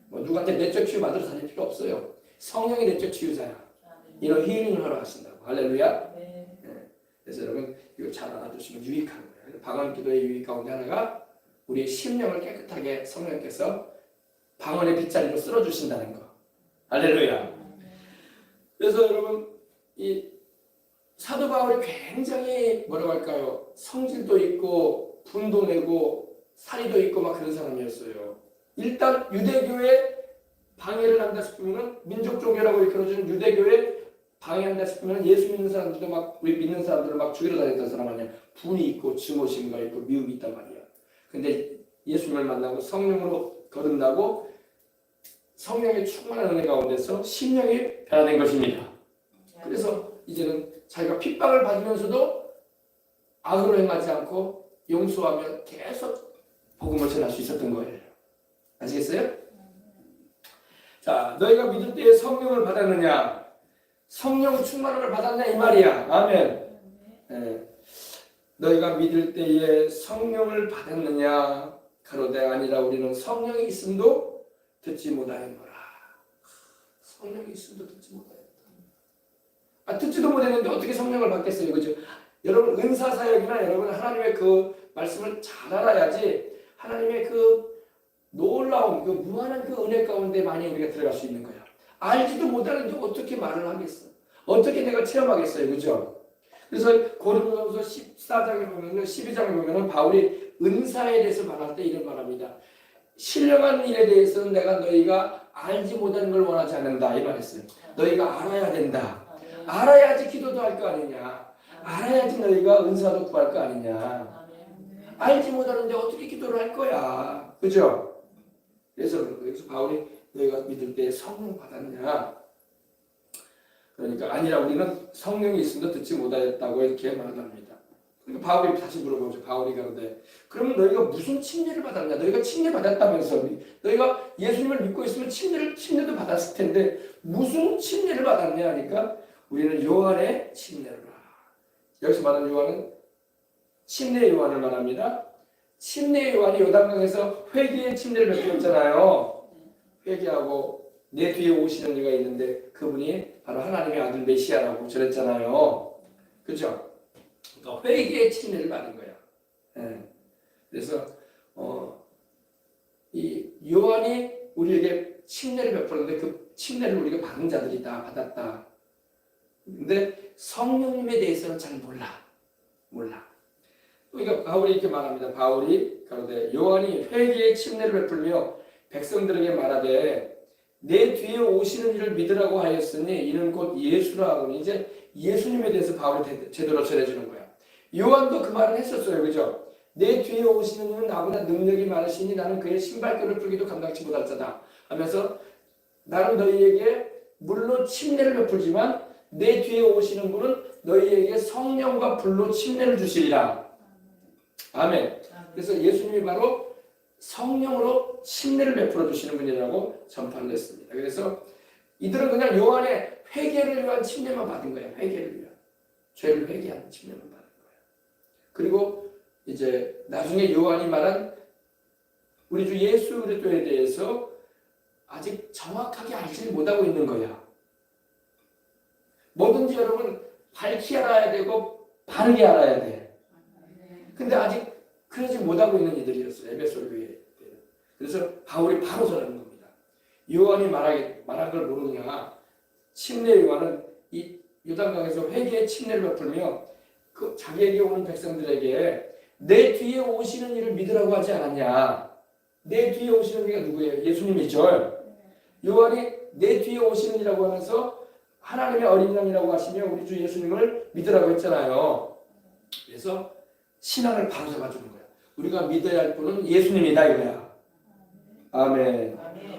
뭐 누구한테 내적 치유 받으러 다닐 필요 없어요. 성령이 내적 치유자야. 이런 힐링을 하러 하신다고. 할렐루야. 네. 그래서 여러분 이거 잘 알아두시면 유익한 거예요. 방언 기도의 유익 가운데 하나가 우리의 심령을 깨끗하게 성령께서 방언의 빗자리로 쓸어주신다는 거. 할렐루야. 그래서 여러분 이 사도 바울이 굉장히 뭐라고 할까요? 성질도 있고 분도 내고 사리도 있고 막 그런 사람이었어요. 일단 유대교에 방해를 한다 싶으면 민족 종교라고 이끌어주는 유대교에 방해한다 싶으면 예수 믿는 사람들도 막 우리 믿는 사람들을 막 죽이러 다녔던 사람 아니야. 분이 있고 증오심과 있고 미움이 있단 말이야. 근데 예수님을 만나고 성령으로 거듭나고 성령의 충만한 은혜 가운데서 심령이 변화된 것입니다. 그래서 이제는 자기가 핍박을 받으면서도 악으로 행하지 않고 용서하며 계속 복음을 전할 수 있었던 거예요. 아시겠어요? 자, 너희가 믿을 때에 성령을 받았느냐? 성령 충만함을 받았냐 이 말이야. 아멘. 네. 너희가 믿을 때에 성령을 받았느냐? 가로되 아니라 우리는 성령이 있음도 듣지 못하였노라. 성령이 있음도 듣지 못하였다. 듣지도 못했는데 어떻게 성령을 받겠어요, 그죠? 여러분 은사 사역이나 여러분 하나님의 그 말씀을 잘 알아야지 하나님의 그 놀라운 그 무한한 그 은혜 가운데 많이 우리가 들어갈 수 있는 거야. 알지도 못하는데 어떻게 말을 하겠어? 어떻게 내가 체험하겠어요, 그죠? 그래서 고린도전서 14장에 보면은 12장에 보면은 바울이 은사에 대해서 말할 때 이런 말합니다. 신령한 일에 대해서는 내가 너희가 알지 못하는 걸 원하지 않는다 이 말했어요. 너희가 알아야 된다. 알아야지 기도도 할 거 아니냐. 알아야지 너희가 은사도 구할 거 아니냐. 알지 못하는데 어떻게 기도를 할 거야. 그죠? 그래서 여기서 바울이 너희가 믿을 때 성령 받았냐. 그러니까 아니라 우리는 성령이 있음도 듣지 못하였다고 이렇게 말합니다. 그러니까 바울이 다시 물어보죠. 바울이 가는데 그러면 너희가 무슨 침례를 받았냐? 너희가 침례 받았다면서 너희가 예수님을 믿고 있으면 침례도 받았을 텐데 무슨 침례를 받았냐 하니까 우리는 요한의 침례를 여기서 말하는 요한은 침례 요한을 말합니다. 침례 요한이 요단강에서 회개의 침례를 베풀었잖아요. 회개하고 내 뒤에 오시는 이가 있는데 그분이 바로 하나님의 아들 메시아라고 전했잖아요. 그렇죠? 그러니까 회개의 침례를 받은 거야. 네. 그래서 이 요한이 우리에게 침례를 베풀었는데 그 침례를 우리가 받은 자들이 다 받았다. 근데 성령님에 대해서는 잘 몰라. 그러니까 바울이 이렇게 말합니다. 바울이 가로되 요한이 회개의 침례를 베풀며 백성들에게 말하되 내 뒤에 오시는 이를 믿으라고 하였으니 이는 곧 예수라 하고는 이제 예수님에 대해서 바울이 제대로 전해주는 거야. 요한도 그 말을 했었어요. 그죠? 내 뒤에 오시는 이는 나보다 능력이 많으시니 나는 그의 신발끈을 풀기도 감당치 못할 자다 하면서 나는 너희에게 물로 침례를 베풀지만 내 뒤에 오시는 분은 너희에게 성령과 불로 침례를 주시리라. 아멘. 그래서 예수님이 바로 성령으로 침례를 베풀어 주시는 분이라고 전파를 했습니다. 그래서 이들은 그냥 요한의 회개를 위한 침례만 받은 거예요. 회개를 위한. 죄를 회개하는 침례만 받은 거예요. 그리고 이제 나중에 요한이 말한 우리 주 예수 그리스도에 대해서 아직 정확하게 알지 못하고 있는 거야. 뭐든지 여러분 밝히 알아야 되고 바르게 알아야 돼. 근데 아직 그러지 못하고 있는 이들이었어요. 에베소 교회에. 그래서 바울이 바로 전하는 겁니다. 요한이 말한 걸 모르느냐? 침례 요한은 이 요단강에서 회개의 침례를 베풀며 그 자기에게 오는 백성들에게 내 뒤에 오시는 이를 믿으라고 하지 않았냐? 내 뒤에 오시는 이가 누구예요? 예수님이죠. 요한이 내 뒤에 오시는 이라고 하면서 하나님의 어린 양이라고 하시며 우리 주 예수님을 믿으라고 했잖아요. 그래서 신앙을 바로 잡아주는 거야. 우리가 믿어야 할 분은 예수님이다 이거야. 아멘.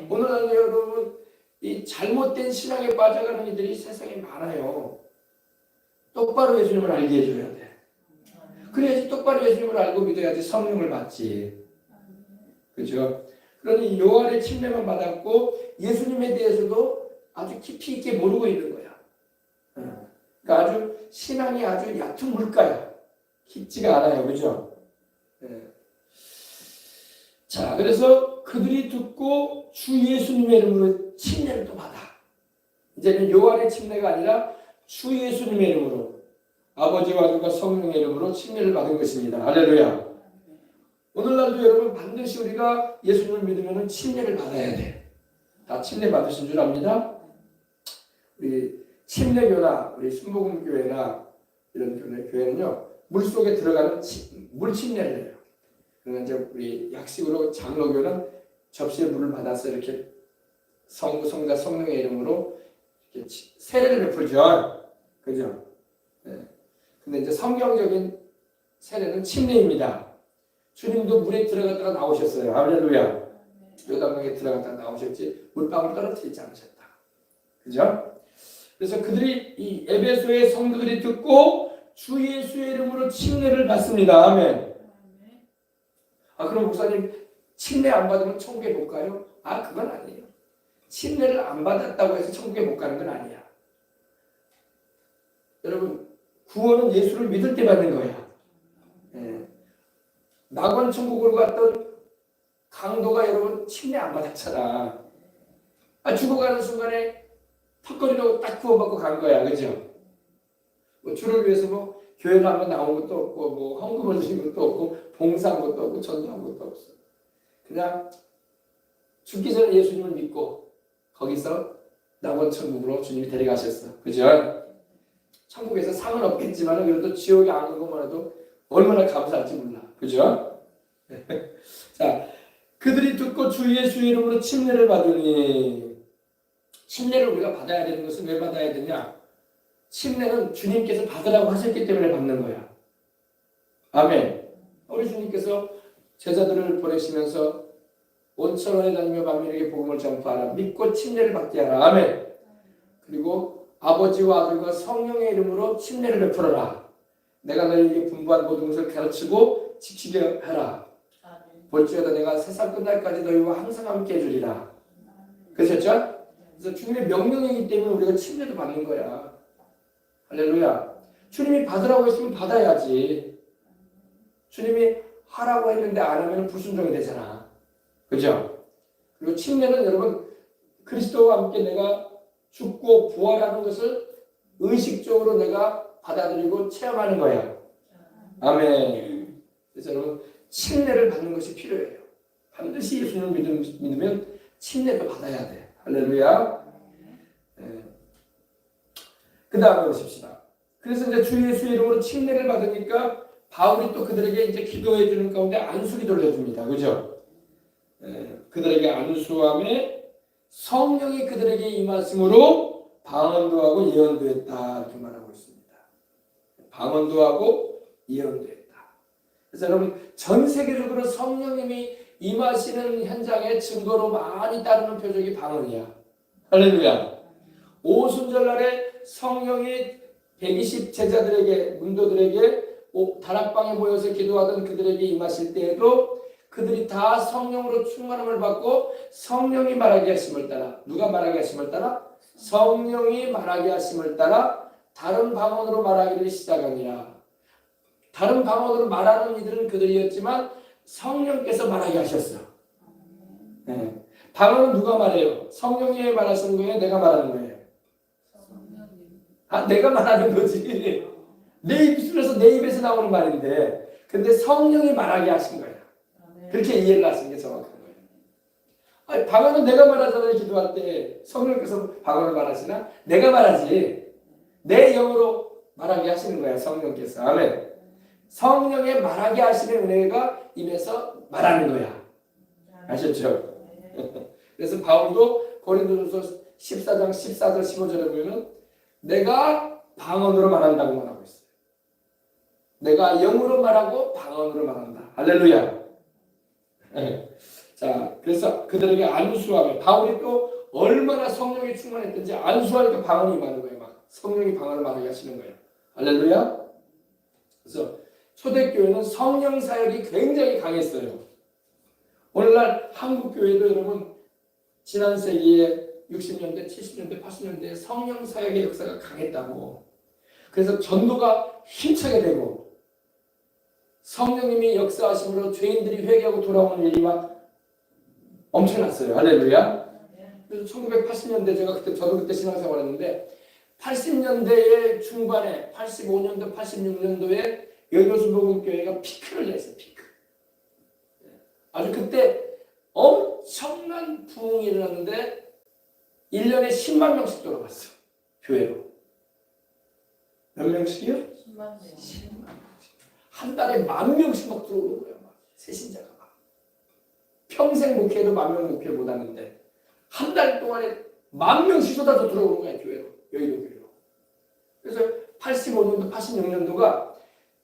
오늘날 여러분 이 잘못된 신앙에 빠져가는 이들이 세상에 많아요. 똑바로 예수님을 알게 해줘야 돼. 그래야지 똑바로 예수님을 알고 믿어야지 성령을 받지. 그죠? 그러니 요한의 침례만 받았고 예수님에 대해서도 아주 깊이 있게 모르고 있는 거야. 그러니까 아주 신앙이 아주 얕은 물가야. 깊지가 않아요. 그죠? 자, 그래서 그들이 듣고 주 예수님의 이름으로 침례를 또 받아. 이제는 요한의 침례가 아니라 주 예수님의 이름으로 아버지와 아들과 성령의 이름으로 침례를 받은 것입니다. 할렐루야. 오늘날도 여러분 반드시 우리가 예수님을 믿으면 침례를 받아야 돼. 다 침례 받으신 줄 압니다. 우리 침례교나 우리 순복음교회나 이런 교회는요 물속에 들어가는 물 침례를 해요. 그러나 이제 우리 약식으로 장로교는 접시에 물을 받아서 이렇게 성부, 성자, 성령의 이름으로 이렇게 세례를 베풀죠. 그죠? 네. 근데 이제 성경적인 세례는 침례입니다. 주님도 물에 들어갔다가 나오셨어요. 할렐루야. 요단강에 들어갔다가 나오셨지 물방울 떨어뜨리지 않으셨다. 그죠? 그래서 그들이 이 에베소의 성도들이 듣고 주 예수의 이름으로 침례를 받습니다. 아멘. 그럼 목사님 침례 안 받으면 천국에 못 가요? 그건 아니에요. 침례를 안 받았다고 해서 천국에 못 가는 건 아니야. 여러분 구원은 예수를 믿을 때 받는 거야. 낙원 천국으로 갔던 강도가 여러분 침례 안 받았잖아. 죽어가는 순간에 턱걸이로 딱 구원받고 간 거야. 그죠? 뭐 주를 위해서 뭐 교회를 한번 나온 것도 없고 뭐 헌금을 드린 것도 없고 봉사한 것도 없고 전도한 것도 없어. 그냥 죽기 전에 예수님을 믿고 거기서 낙원 천국으로 주님이 데려가셨어. 그죠? 천국에서 상은 없겠지만 그래도 지옥에 안 간 것만 해도 얼마나 감사할지 몰라. 그죠? 자, 그들이 듣고 주 예수의 이름으로 침례를 받으니 침례를 우리가 받아야 되는 것은 왜 받아야 되냐? 침례는 주님께서 받으라고 하셨기 때문에 받는 거야. 아멘. 우리 주님께서 제자들을 보내시면서 온 천하에 다니며 만민에게 복음을 전파하라. 믿고 침례를 받게 하라. 아멘. 그리고 아버지와 아들과 성령의 이름으로 침례를 베풀어라. 내가 너희에게 분부한 모든 것을 가르치고 지키게 하라. 볼지어다 내가 세상 끝날까지 너희와 항상 함께 해주리라. 그러셨죠? 그래서 주님의 명령이기 때문에 우리가 침례도 받는 거야. 할렐루야. 주님이 받으라고 했으면 받아야지. 주님이 하라고 했는데 안 하면 불순종이 되잖아. 그죠? 그리고 침례는 여러분 그리스도와 함께 내가 죽고 부활하는 것을 의식적으로 내가 받아들이고 체험하는 거야. 아멘. 그래서 여러분 침례를 받는 것이 필요해요. 반드시 예수님을 믿으면 침례도 받아야 돼. 할렐루야. 그 다음에 보십시다. 그래서 이제 주 예수의 이름으로 침례를 받으니까 바울이 또 그들에게 이제 기도해 주는 가운데 안수기도를 해줍니다. 그죠? 그들에게 안수함에 성령이 그들에게 임하심으로 방언도 하고 예언도 했다. 이렇게 말하고 있습니다. 방언도 하고 예언도 했다. 그래서 여러분 전 세계적으로 성령님이 임하시는 현장의 증거로 많이 따르는 표적이 방언이야. 할렐루야. 오순절날에 성령이 120 제자들에게 문도들에게 다락방에 모여서 기도하던 그들에게 임하실 때에도 그들이 다 성령으로 충만함을 받고 성령이 말하게 하심을 따라 누가 말하게 하심을 따라? 성령이 말하게 하심을 따라 다른 방언으로 말하기를 시작하니라. 다른 방언으로 말하는 이들은 그들이었지만 성령께서 말하게 하셨어. 방언은 누가 말해요? 성령이 말하시는 거예요? 내가 말하는 거예요? 내가 말하는 거지. 내 입술에서 내 입에서 나오는 말인데 근데 성령이 말하게 하신 거야. 그렇게 이해를 하시는 게 정확한 거예요. 아니, 방언은 내가 말하잖아요. 기도할 때 성령께서 방언을 말하시나? 내가 말하지. 내 영으로 말하게 하시는 거야, 성령께서. 아멘. 성령의 말하게 하시는 은혜가 입에서 말하는 거야. 아셨죠? 그래서 바울도 고린도전서 14장 14절 15절에 보면 내가 방언으로 말한다고 말하고 있어요. 내가 영으로 말하고 방언으로 말한다. 할렐루야. 자, 그래서 그들에게 안수하며 바울이 또 얼마나 성령이 충만했든지 안수하니까 방언이 임하는 거예요. 막 성령이 방언을 말하게 하시는 거예요. 할렐루야. 그래서 초대교회는 성령 사역이 굉장히 강했어요. 오늘날 한국 교회도 여러분 지난 세기에 60년대, 70년대, 80년대에 성령 사역의 역사가 강했다고. 그래서 전도가 힘차게 되고 성령님이 역사하심으로 죄인들이 회개하고 돌아오는 일이 막 엄청났어요. 할렐루야. 그래서 1980년대 저도 그때 신앙생활했는데 80년대의 중반에 85년도, 86년도에 여교수복음교회가 피크를 냈어요. 피크. 아주 그때 엄청난 부흥이 일어났는데 1년에 10만 명씩 돌아갔어. 교회로. 몇 명씩이요? 10만 명. 한 달에 10,000명씩 막 들어오는 거예요. 막 새신자가 막. 평생 목회도 10,000명 목회 못하는데 한 달 동안에 10,000명씩 쏟아져 들어오는 거예요. 교회로. 여의도 교회로. 그래서 85년도, 86년도가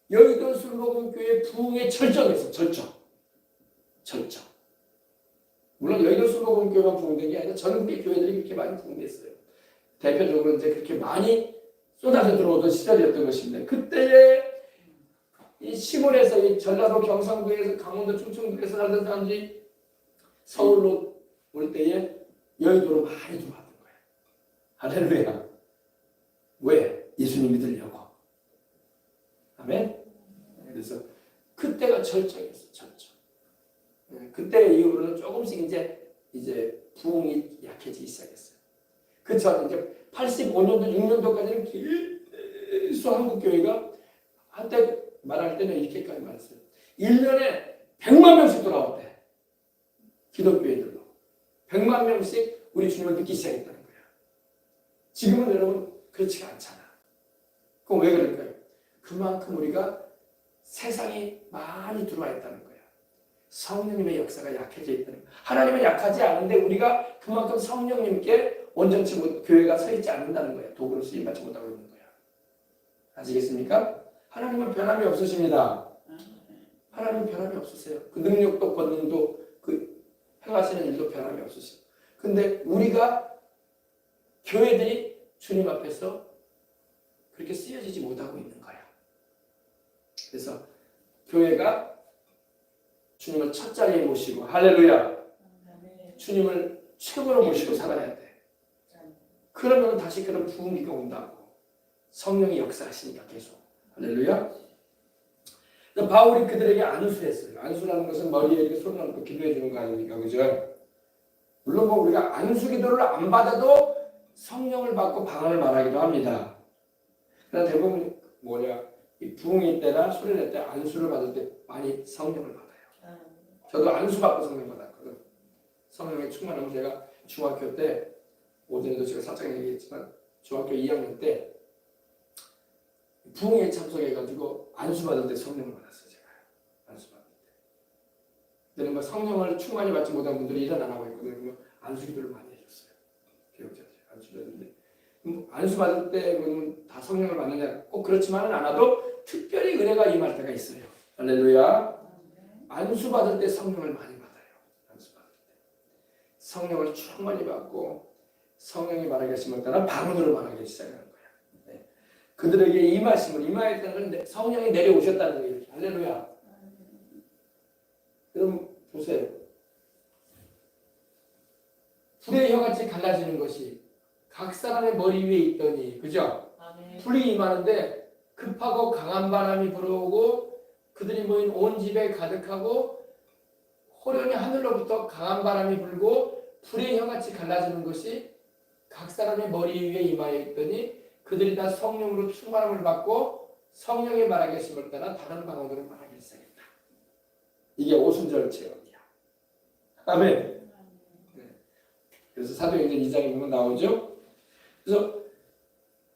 여의도 술복음교회 부흥의 절정이었어. 절정. 물론 여의도 술복음교회만 부흥된 게 아니라 전국의 교회들이 그렇게 많이 부흥됐어요. 대표적으로 이제 그렇게 많이 쏟아져 들어오던 시절이었던 것입니다. 그때에 이 시골에서 이 전라도 경상도에서 강원도 충청도에서 살던 사람들이 서울로 올 때에 여의도로 많이 들어왔던 거예요. 할렐루야. 왜? 예수님 믿으려고. 아멘. 그래서 그때가 절정이었어요. 절정. 그때 이후로는 조금씩 이제 부흥이 약해지기 시작했어요. 그쵸? 이제 85년도, 6년도까지는 계속 한국교회가 한때 말할 때는 이렇게까지 말했어요. 1년에 100만 명씩 돌아왔대. 기독교회들로. 100만 명씩 우리 주님을 믿기 시작했다는 거예요. 지금은 여러분 그렇지가 않잖아. 그럼 왜 그럴까요? 그만큼 우리가 세상이 많이 들어와 있다는 거예요. 성령님의 역사가 약해져 있다는 거예요. 하나님은 약하지 않은데 우리가 그만큼 성령님께 온전치 못 교회가 서 있지 않는다는 거예요. 도구로 쓰임받지 못하고 있는 거예요. 아시겠습니까? 하나님은 변함이 없으십니다. 하나님은 변함이 없으세요. 그 능력도 권능도 그 행하시는 일도 변함이 없으세요. 근데 우리가 교회들이 주님 앞에서 그렇게 쓰여지지 못하고 있는 거예요. 그래서 교회가 주님을 첫 자리에 모시고 할렐루야. 주님을 최고로 모시고 살아야 돼. 그러면 다시 그런 부흥기가 온다고. 성령이 역사하시니까 계속. 할렐루야. 바울이 그들에게 안수했어요. 안수라는 것은 머리에 이렇게 손을 얹고 기도해 주는 거 아닙니까? 그죠? 물론 뭐 우리가 안수 기도를 안 받아도 성령을 받고 방언을 말하기도 합니다. 그러나 대부분 이 부흥일 때나 소리낼 때 안수를 받을 때 많이 성령을 받아요. 저도 안수 받고 성령 받았거든. 성령의 충만함을 제가 중학교 때 오전에도 제가 살짝 얘기했지만 중학교 2학년 때 부흥에 참석해가지고 안수 받을 때 성령을 받았어요. 제가 안수 받을 때. 그때는 뭐 성령을 충만히 받지 못한 분들이 일은 안 하고 있거든요. 안수 기도를 많이 해줬어요. 교육자들이 안수를 했는데 안수 받을 때 다 성령을 받느냐 꼭 그렇지만은 않아도 특별히 은혜가 임할 때가 있어요. 할렐루야. 안수 받을 때 성령을 많이 받아요. 안수 받을 때 성령을 충만히 받고 성령이 말하게 하심을 따라 방언으로 말하기 시작하는 거예요. 네. 그들에게 임하였다는 성령이 내려오셨다는 거예요. 할렐루야. 그럼 보세요. 불의 혀같이 갈라지는 것이 각 사람의 머리 위에 있더니, 그죠? 불이 임하는데 급하고 강한 바람이 불어오고 그들이 모인 온 집에 가득하고 호련히 하늘로부터 강한 바람이 불고 불의 혀같이 갈라지는 것이 각 사람의 머리 위에 임하여 있더니 그들이 다 성령으로 충만함을 받고 성령의 말하게 하심을 따라 다른 방언으로 말하기 시작했다. 이게 오순절 체험이야. 아멘. 네. 그래서 사도행전 2장에 보면 나오죠. 그래서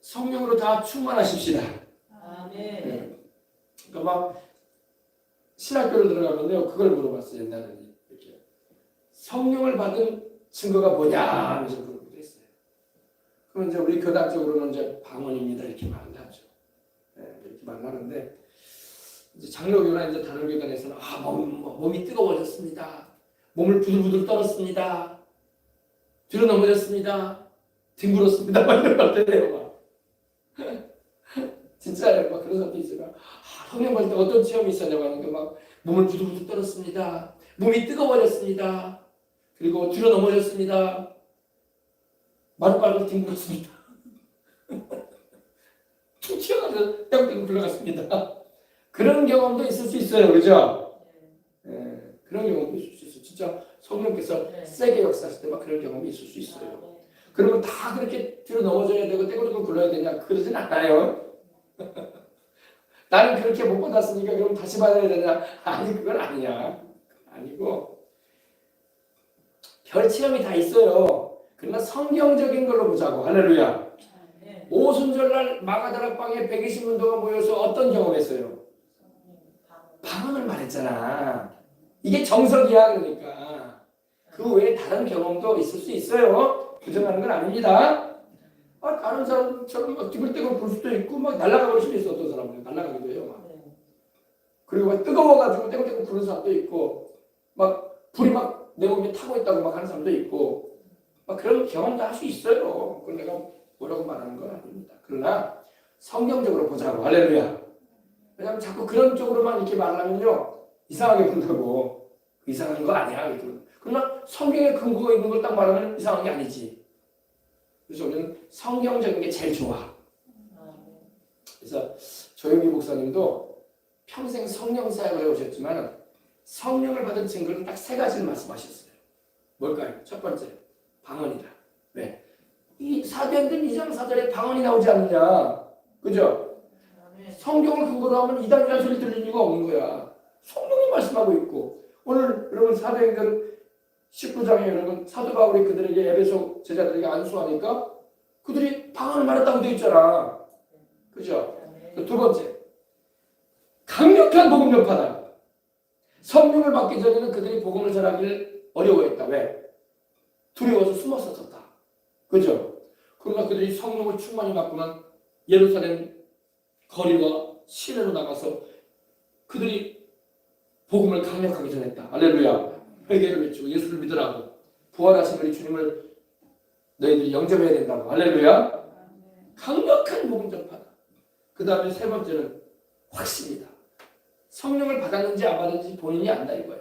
성령으로 다 충만하십시다. 아멘. 네. 그러니까 막 신학교를 들어가면요 그걸 물어봤어요. 옛날에는 이렇게 성령을 받은 증거가 뭐냐 하면서 물어보기도 했어요. 그럼 이제 우리 교단적으로는 이제 방언입니다 이렇게 말을 하죠. 네, 이렇게 말을 하는데 이제 장로교나 이제 다른 교단에서는 몸이 뜨거워졌습니다. 몸을 부들부들 떨었습니다. 뒤로 넘어졌습니다. 뒹굴었습니다. 막 이런 걸 때려요. 막. 진짜예요. 막 그런 사람도 있어요. 성령 받을 때 어떤 체험이 있었냐고 하니까 막 몸을 부들부들 떨었습니다. 몸이 뜨거워졌습니다. 그리고 뒤로 넘어졌습니다. 마룻발을 뒹굴었습니다. 툭 튀어나와서 떼굴떼굴 굴러갔습니다. 그런 경험도 있을 수 있어요. 그죠? 예, 그런 경험도 있을 수 있어요. 진짜 성령께서 세게 역사하실 때 막 그런 경험이 있을 수 있어요. 그러면 다 그렇게 뒤로 넘어져야 되고 떼굴떼굴 굴러야 되냐? 그러진 않아요. 나는 그렇게 못 받았으니까 그럼 다시 받아야 되냐? 아니 그건 아니야. 아니고 별 체험이 다 있어요. 그러나 성경적인 걸로 보자고. 할렐루야. 오순절날 마가다락방에 120문도가 모여서 어떤 경험했어요? 방언을 말했잖아. 이게 정석이야. 그러니까 그 외에 다른 경험도 있을 수 있어요. 부정하는 건 아닙니다. 다른 사람처럼 막 띠글띠글 굴 수도 있고 막 날아가 버릴 수도 있어. 어떤 사람은 날아가기도 해요. 막. 그리고 막 뜨거워가지고 떼굴떼굴 구는 사람도 있고 막 불이 막 내 몸에 타고 있다고 막 하는 사람도 있고 막 그런 경험도 할 수 있어요. 그걸 내가 뭐라고 말하는 건 아닙니다. 그러나 성경적으로 보자고. 할렐루야. 왜냐하면 자꾸 그런 쪽으로만 이렇게 말하면요 이상하게 본다고. 이상한 거 아니야. 그러나 성경에 근거가 있는 걸 딱 말하면 이상한 게 아니지. 그래서 우리는 성경적인 게 제일 좋아. 그래서 조영기 목사님도 평생 성령 사역을 해오셨지만 성령을 받은 증거는 딱 세 가지를 말씀하셨어요. 뭘까요? 첫 번째, 방언이다. 왜? 이 사도행전 2장 4절에 방언이 나오지 않느냐. 그죠? 성경을 근거로 하면 이단이라는 소리 들릴 이유가 없는 거야. 성령이 말씀하고 있고 오늘 여러분 사도행전 19장에 여러분 사도 바울이 그들에게 에베소 제자들에게 안수하니까 그들이 방언을 말했다고 되어 있잖아. 그죠? 두 번째, 강력한 복음 전파다. 성령을 받기 전에는 그들이 복음을 전하기를 어려워했다. 왜? 두려워서 숨었었다. 그죠? 그러나 그들이 성령을 충만히 받고는 예루살렘 거리와 시내로 나가서 그들이 복음을 강력하게 전했다. 할렐루야. 회개를 외치고 예수를 믿으라고. 부활하신 우리 주님을 너희들이 영접해야 된다고. 할렐루야. 강력한 복음 전파다. 그 다음에 세 번째는 확신이다. 성령을 받았는지 안 받았는지 본인이 안다 이거야.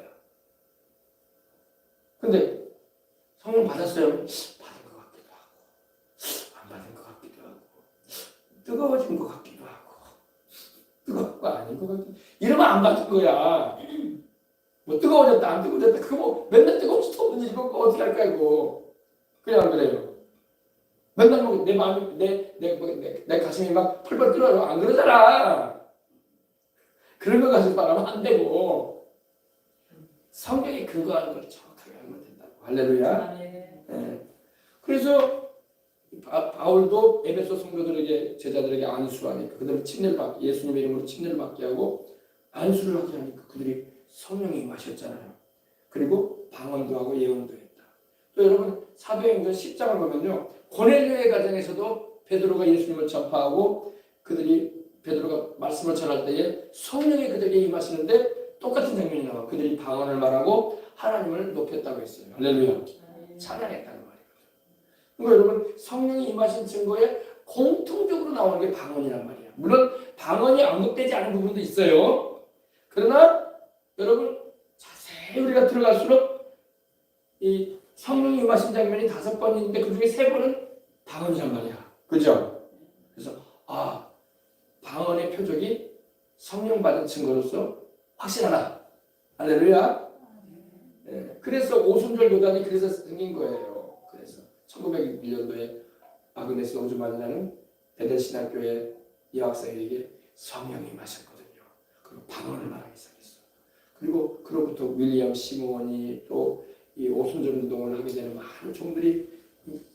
근데 성령 받았어요? 받은 것 같기도 하고 안 받은 것 같기도 하고 뜨거워진 것 같기도 하고 뜨거운 거 아닌 것 같기도 하고 이러면 안 받은 거야. 뭐 뜨거워졌다 안 뜨거워졌다 그거 뭐 맨날 뜨거울 수도 없는 일이고 어떻게 할까 이거. 그냥 안 그래요. 맨날 뭐 내 마음이 내 가슴이 막 펄펄 끓어요. 안 그러잖아. 그런 거 가지고 말하면 안 되고 성경에 근거하는 걸 정확하게 알면 된다고. 할렐루야. 네. 그래서 바울도 에베소 성도들에게 제자들에게 안수를 하니까 그들은 침례를 받게 예수님의 이름으로 침례를 받게 하고 안수를 하게 하니까 그들이 성령이 임하셨잖아요. 그리고 방언도 하고 예언도 했다. 또 여러분 사도행전 10장을 보면요 고넬료의 가정에서도 베드로가 예수님을 전파하고 그들이 베드로가 말씀을 전할 때에 성령이 그들에게 임하시는데 똑같은 장면이 나와. 그들이 방언을 말하고 하나님을 높였다고 했어요. 할렐루야. 찬양했다는 말이에요. 그러니까 여러분 성령이 임하신 증거에 공통적으로 나오는 게 방언이란 말이야. 물론 방언이 언급되지 않은 부분도 있어요. 그러나 여러분 자세히 우리가 들어갈수록 이 성령이 임하신 장면이 5번 있는데 그 중에 3번은 방언이란 말이야. 그죠? 그래서 방언의 표적이 성령 받은 증거로서 확신하라. 할렐루야. 네. 그래서 오순절 교단이 그래서 생긴 거예요. 그래서 1901년도에 아그네스 오즈만이라는 베델신학교의 여학생에게 성령이 임하셨거든요. 그리고 방언을 말하기 시작했어. 그리고 그로부터 윌리엄 시몬이 또 이 오순절 운동을 하게 되는 많은 종들이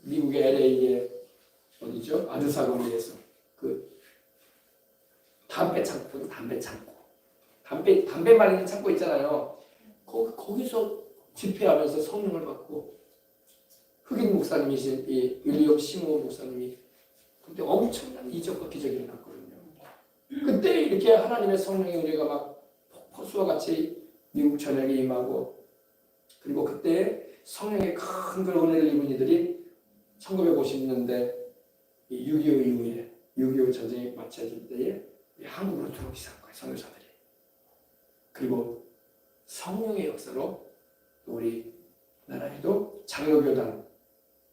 미국의 LA의 어디죠? 아드사 거리에서 그 담배 말리는 창고 있잖아요. 거기서 집회하면서 성령을 받고 흑인 목사님이신 이 윌리엄 시모 목사님이 그때 엄청난 이적과 기적이 일어났거든요. 그때 이렇게 하나님의 성령의 은혜가 막 폭포수와 같이 미국 전역에 임하고 그리고 그때 성령의 큰 그런 은혜를 입은 이들이 1950년대 6.25 이후에 6.25 전쟁이 마쳐질 때에 한국으로 들어오기 시작한 거예요. 선교사들이. 그리고 성령의 역사로 우리 나라에도 장로교단,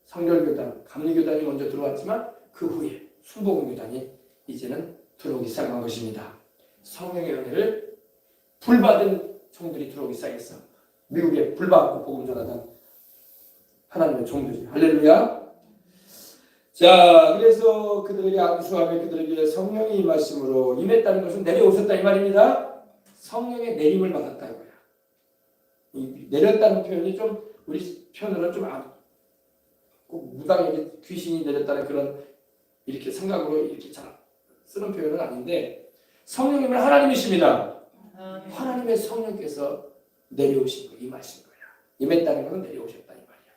성결교단, 감리교단이 먼저 들어왔지만 그 후에 순복음교단이 이제는 들어오기 시작한 것입니다. 성령의 은혜를 불받은 종들이 들어오기 시작했어. 미국에 불받고 복음 전하던 하나님의 종들이. 할렐루야. 자, 그래서 그들에게 안수함에 그들에게 성령이 임하심으로 임했다는 것은 내려오셨다 이 말입니다. 성령의 내림을 받았다 이거야. 이 내렸다는 표현이 좀 우리 표현으로 좀 꼭 무당에게 귀신이 내렸다는 그런 이렇게 생각으로 이렇게 잘 쓰는 표현은 아닌데 성령님은 하나님이십니다. 하나님의 성령께서 내려오신 거 임하신 거야. 임했다는 것은 내려오셨다 이 말이야.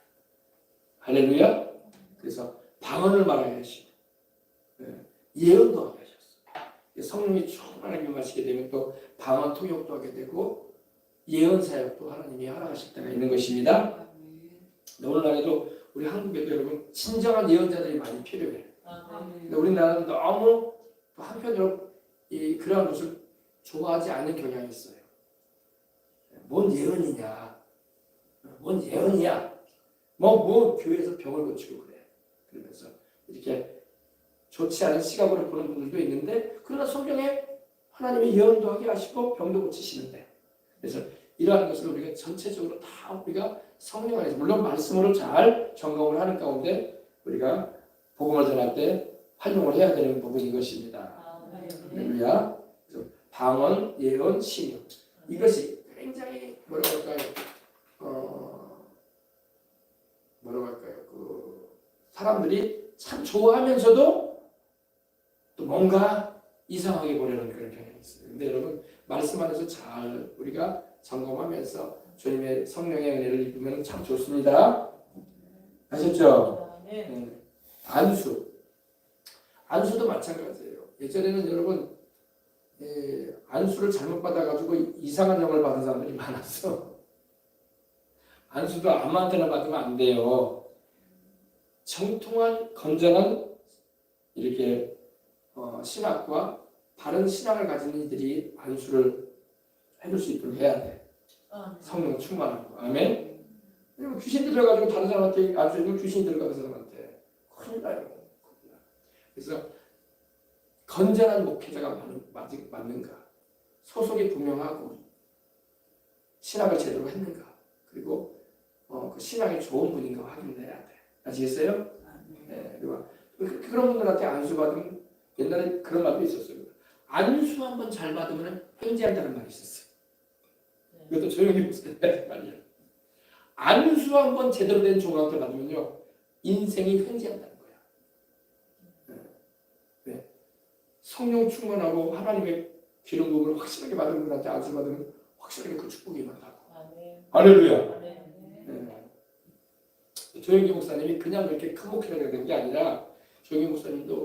할렐루야. 그래서 방언을 말하게 하시고 예언도 하게 하셨어. 성령이 충만하게 임하시게 되면 또 방언 통역도 하게 되고 예언 사역도 하나님이 허락하실 때가 있는 것입니다. 오늘날에도 우리 한국에도 여러분 진정한 예언자들이 많이 필요해요. 근데 우리나라는 너무 한편으로 그러한 것을 좋아하지 않는 경향이 있어요. 뭔 예언이냐? 뭔 예언이야? 뭐 교회에서 병을 고치고 그래. 그러면서 이렇게 좋지 않은 시각으로 보는 분들도 있는데 그러나 성경에 하나님이 예언도 하게 하시고 병도 고치시는데 그래서 이러한 것을 우리가 전체적으로 다 우리가 성령 안에서 물론 말씀으로 잘 점검을 하는 가운데 우리가 복음을 전할 때 활용을 해야 되는 부분인 것입니다. 할렐루야. 방언, 예언, 신유 이것이 굉장히 뭐라고 할까요? 그 사람들이 참 좋아하면서도 또 뭔가 이상하게 보려는 그런 경향이 있어요. 근데 여러분 말씀 안에서 잘 우리가 점검하면서 주님의 성령의 은혜를 입으면 참 좋습니다. 아셨죠? 안수도 마찬가지예요. 예전에는 여러분 안수를 잘못 받아가지고 이상한 영을 받은 사람들이 많았어. 안수도 아무한테나 받으면 안 돼요. 정통한 건전한 이렇게 신학과 바른 신앙을 가진 이들이 안수를 해줄 수 있도록 해야 돼. 성령 충만하고. 아멘. 귀신 들어가지고 다른 사람한테 안수해주면 귀신이 들어가는 사람한테 큰일 나요. 그래서 건전한 목회자가 맞는가, 소속이 분명하고 신학을 제대로 했는가, 그리고 그 신학이 좋은 분인가 확인해야 돼. 아시겠어요? 네, 그리고 그런 분들한테 안수 받으면 옛날에 그런 말도 있었어요. 안수 한번 잘 받으면 횡재한다는 말이 있었어요. 이것도 조용히 무슨 말이야. 안수 한번 제대로 된 종한테 받으면요 인생이 횡재한다는 거야. 네. 성령 충만하고 하나님의 기름 부음을 확실하게 받은 분한테 안수 받으면 확실하게 그 축복이 임한다고. 할렐루야. 네. 조영기 목사님이 그냥 그렇게 큰 목회를 된 게 아니라 조영기 목사님도